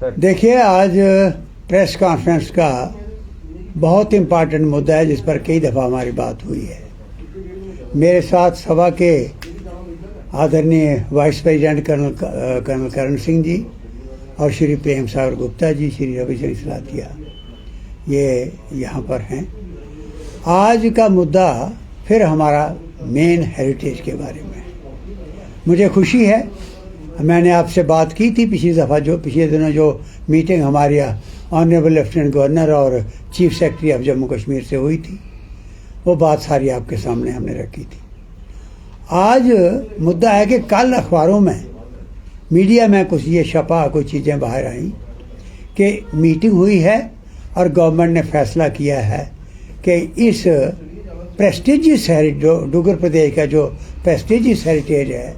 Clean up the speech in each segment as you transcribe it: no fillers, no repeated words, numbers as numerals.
देखिए, आज press conference का बहुत इम्पॉर्टेंट मुद्दा है जिस पर कई दफ़ा हमारी बात हुई है। मेरे साथ सभा के आदरणीय vice president colonel Karan Singh ji और श्री प्रेम सागर गुप्ता जी, श्री रविशंकर सलातिया, ये यहाँ पर हैं। आज का मुद्दा फिर हमारा मेन हेरिटेज के बारे में। मुझे खुशी है, मैंने आपसे बात की थी पिछले दिनों जो मीटिंग हमारी ऑनरेबल लेफ्टिनेंट गवर्नर और chief secretary of Jammu Kashmir से हुई थी, वो बात सारी आपके सामने हमने रखी थी। आज मुद्दा है कि कल अखबारों में, मीडिया में कुछ ये छपा, कुछ चीज़ें बाहर आई कि मीटिंग हुई है और गवर्नमेंट ने फैसला किया है कि इस प्रेस्टिजियस डुगर प्रदेश का जो प्रेस्टिजियस हेरिटेज है,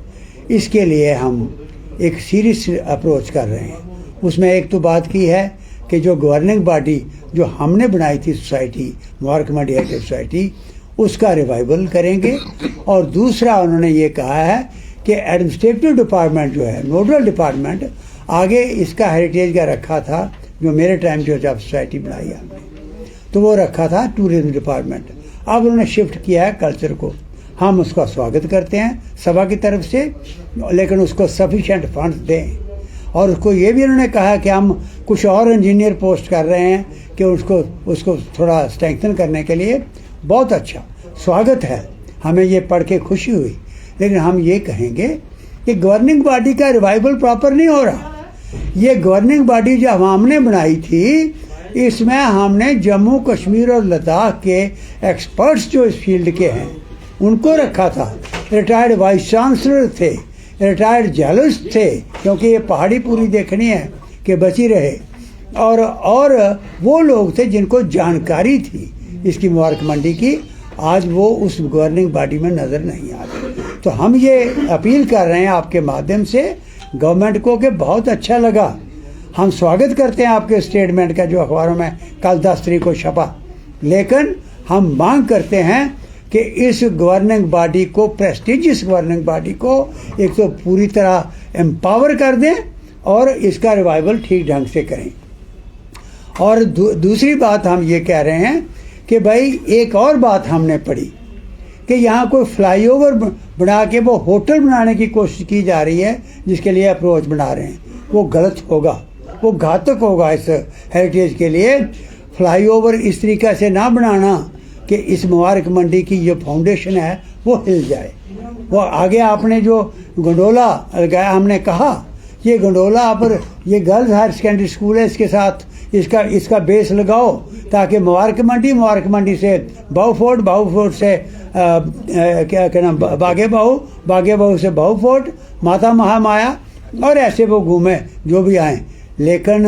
इसके लिए हम एक सीरियस अप्रोच कर रहे हैं। उसमें एक तो बात की है कि जो गवर्निंग बॉडी जो हमने बनाई थी society, Mubarak Mandi heritage society, उसका रिवाइवल करेंगे। और दूसरा उन्होंने ये कहा है कि एडमिनिस्ट्रेटिव डिपार्टमेंट जो है, नोडल डिपार्टमेंट, आगे इसका हेरिटेज का रखा था, जो मेरे टाइम जो जब सोसाइटी बनाई हमने, तो वो रखा था टूरिज्म डिपार्टमेंट। अब उन्होंने शिफ्ट किया है कल्चर को। हम उसका स्वागत करते हैं सभा की तरफ से, लेकिन उसको सफिशिएंट फंड्स दें। और उसको ये भी उन्होंने कहा कि हम कुछ और इंजीनियर पोस्ट कर रहे हैं कि उसको थोड़ा स्ट्रेंथन करने के लिए। बहुत अच्छा, स्वागत है, हमें ये पढ़ के खुशी हुई। लेकिन हम ये कहेंगे कि गवर्निंग बॉडी का रिवाइवल प्रॉपर नहीं हो रहा। ये गवर्निंग बॉडी जो हमने बनाई थी, इसमें हमने जम्मू कश्मीर और लद्दाख के एक्सपर्ट्स जो इस फील्ड के हैं उनको रखा था। रिटायर्ड वाइस चांसलर थे, रिटायर्ड जर्नलिस्ट थे, क्योंकि ये पहाड़ी पूरी देखनी है कि बची रहे। और वो लोग थे जिनको जानकारी थी इसकी मुबारक मंडी की। आज वो उस गवर्निंग बॉडी में नज़र नहीं आ रहे। तो हम ये अपील कर रहे हैं आपके माध्यम से गवर्नमेंट को कि बहुत अच्छा लगा, हम स्वागत करते हैं आपके स्टेटमेंट का जो अखबारों में कल 10 तारीख को छपा। लेकिन हम मांग करते हैं कि इस गवर्निंग बॉडी को, प्रेस्टिजियस गवर्निंग बॉडी को, एक तो पूरी तरह एम्पावर कर दें और इसका रिवाइवल ठीक ढंग से करें। और दूसरी बात हम ये कह रहे हैं कि भाई, एक और बात हमने पढ़ी कि यहाँ कोई फ्लाईओवर बना के वो होटल बनाने की कोशिश की जा रही है, जिसके लिए अप्रोच बना रहे हैं। वो गलत होगा, वो घातक होगा इस हेरिटेज के लिए। फ्लाईओवर इस तरीक़े से ना बनाना कि इस मुबारक मंडी की जो फाउंडेशन है वो हिल जाए। वो आगे आपने जो गंडोला लगाया, हमने कहा ये गंडोला पर ये गर्ल्स हायर सेकेंडरी स्कूल है, इसके साथ इसका बेस लगाओ, ताकि मुबारक मंडी से बाहू फोर्ट से क्या कहना, बागे बाहू से बाहू फोर्ट, माता महामाया, और ऐसे वो घूमे जो भी आए। लेकिन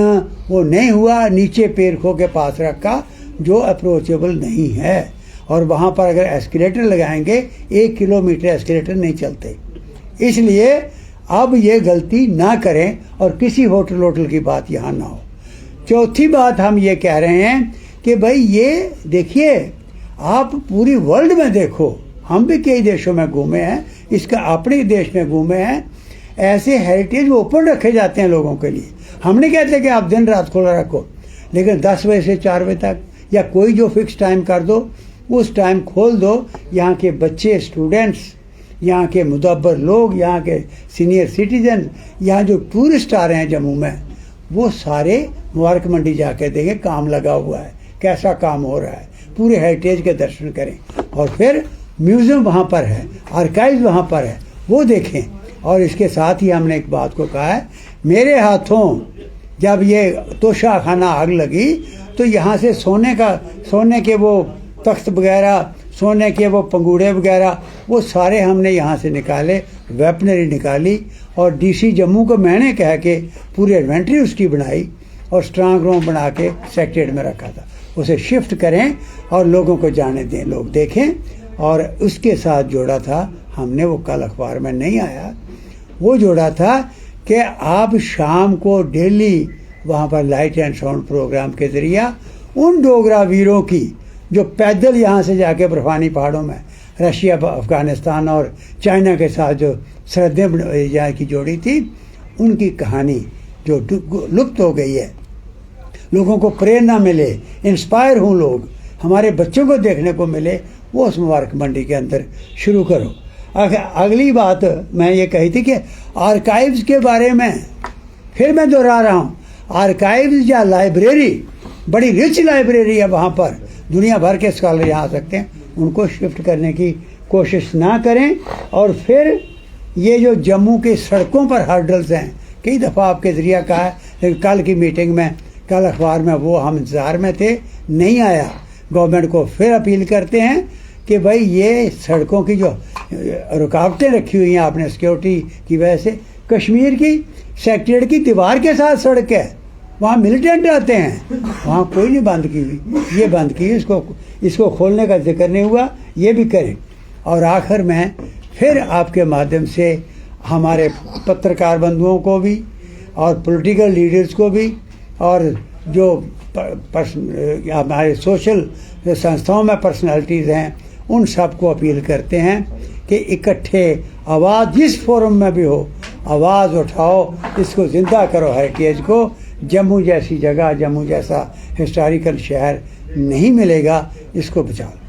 वो नहीं हुआ, नीचे पेरखों के पास रखा जो अप्रोचेबल नहीं है। और वहाँ पर अगर एस्केलेटर लगाएंगे, 1 किलोमीटर एस्केलेटर नहीं चलते। इसलिए अब ये गलती ना करें और किसी होटल की बात यहाँ ना हो। चौथी बात हम ये कह रहे हैं कि भाई, ये देखिए, आप पूरी वर्ल्ड में देखो, हम भी कई देशों में घूमे हैं, इसका अपने देश में घूमे हैं, ऐसे हेरिटेज ओपन रखे जाते हैं लोगों के लिए। हमने कहते कि आप दिन रात खुला रखो, लेकिन 10 बजे से 4 बजे तक, या कोई जो फिक्स टाइम कर दो, उस टाइम खोल दो। यहाँ के बच्चे, स्टूडेंट्स, यहाँ के मुदब्बर लोग, यहाँ के सीनियर सिटीजन, यहाँ जो टूरिस्ट आ रहे हैं जम्मू में, वो सारे मुबारक मंडी जाके देखें काम लगा हुआ है, कैसा काम हो रहा है, पूरे हेरिटेज के दर्शन करें। और फिर म्यूज़ियम वहाँ पर है, आर्काइव वहाँ पर है, वो देखें। और इसके साथ ही हमने एक बात को कहा है, मेरे हाथों जब ये तोशा खाना आग लगी, तो यहाँ से सोने के वो तख्त वगैरह, सोने के वो पंगूड़े वगैरह, वो सारे हमने यहाँ से निकाले, वेपनरी निकाली। और डीसी जम्मू को मैंने कह के पूरी इन्वेंट्री उसकी बनाई और स्ट्रांग रूम बना के सेक्रेटरीट में रखा था। उसे शिफ्ट करें और लोगों को जाने दें, लोग देखें। और उसके साथ जोड़ा था हमने, वो कल अखबार में नहीं आया, वो जोड़ा था कि आप शाम को डेली वहाँ पर लाइट एंड साउंड प्रोग्राम के जरिए उन डोगरा वीरों की जो पैदल यहाँ से जाके बर्फानी पहाड़ों में रशिया, अफ़गानिस्तान और चाइना के साथ जो सरहदें यहाँ की जोड़ी थी, उनकी कहानी जो लुप्त हो गई है, लोगों को प्रेरणा मिले, इंस्पायर हों लोग, हमारे बच्चों को देखने को मिले, वो उस मुबारक मंडी के अंदर शुरू करो। अगली बात मैं ये कही थी कि आर्काइव्स के बारे में फिर मैं दोहरा रहा हूँ, आर्काइव्स या लाइब्रेरी, बड़ी रिच लाइब्रेरी है वहाँ पर, दुनिया भर के स्कॉलर यहाँ आ सकते हैं, उनको शिफ्ट करने की कोशिश ना करें। और फिर ये जो जम्मू की सड़कों पर हर्डल्स हैं, कई दफ़ा आपके ज़रिए कहा है, लेकिन कल की मीटिंग में, कल अखबार में वो हम इंतज़ार में थे, नहीं आया। गवर्नमेंट को फिर अपील करते हैं कि भाई ये सड़कों की जो रुकावटें रखी हुई हैं आपने सिक्योरिटी की वजह से, कश्मीर की सेक्रेटरीट की दीवार के साथ सड़क है, वहाँ मिलिटेंट आते हैं, वहाँ कोई नहीं बंद की हुई, ये बंद की, इसको खोलने का जिक्र नहीं हुआ, ये भी करें। और आखिर में फिर आपके माध्यम से हमारे पत्रकार बंधुओं को भी और पॉलिटिकल लीडर्स को भी और जो हमारे सोशल संस्थाओं में पर्सनालिटीज़ हैं, उन सब को अपील करते हैं कि इकट्ठे आवाज़ जिस फोरम में भी हो, आवाज़ उठाओ, इसको ज़िंदा करो, हेरिटेज को। जम्मू जैसी जगह, जम्मू जैसा हिस्टोरिकल शहर नहीं मिलेगा, इसको बचाओ।